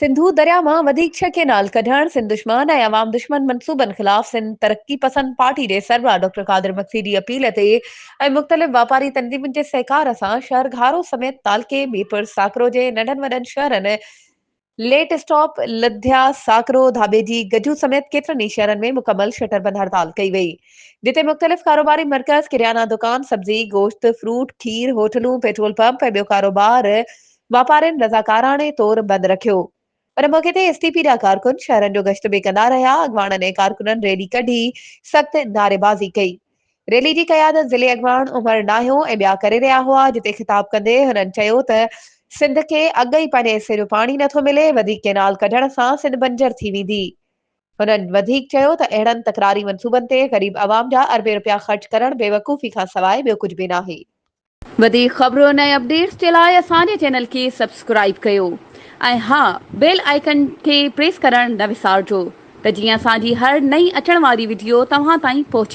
सिंधु दरिया मां वधीक 6 केनाल कढण सिंध दुश्मन ऐं अवाम दुश्मन मंसूबनि ख़िलाफ़ सिंध तरक्की पसंद पार्टी जे सरबराह डॉक्टर कादिर मकसी जी अपील ते ऐं मुख़्तलिफ़ वापारी तंज़ीमुनि जे सहकार सां शहर घारो समेत तालके मीरपुर साकरो जे नंढनि वॾनि शहरनि लेट स्टॉप लद्या साकरो धाबेजी गजू समेत केतिरनि ई शहरनि में मुकमल शटरबंद हड़ताल कई वई जिते मुख़्तलिफ़ कारोबारी मर्कज़ किरियाना दुकान सब्जी गोश्त फ्रूट खीर होटलूं पेट्रोल पंप ऐं ॿियो कारोबार वापारियुनि रज़ाकाराणे तौर बंदि रखियो पर मौके ते एसटीपी जा कारकुन शहरनि जो गश्त बि कंदा रहिया अॻवाननि ऐं कारकुननि रैली कढी सख़्त नारेबाज़ी कई रैली जी क़यादत ज़िले अॻवान उमर नाहियो ऐं ॿिया करे रहिया हुआ जिते ख़िताब कंदे हुननि चयो त सिंध खे अॻु ई पंहिंजे हिसे जो पाणी नथो मिले वधीक केनाल कढण सां सिंध बंजर थी वेंदी हुननि वधीक चयो त अहिड़नि तकरारी मंसूबनि ते ग़रीब अवाम जा अरबे रुपया ख़र्च करण बेवकूफ़ी खां सवाइ ॿियो कुझु बि नाहे वधीक ख़बरुनि ऐं अपडेट्स जे लाइ असांजे चैनल खे सब्सक्राइब कयो ऐं हा बेल आइकन खे प्रेस करण न विसारजो त जीअं असांजी हर नई अचण वारी वीडियो तव्हां ताईं पहुची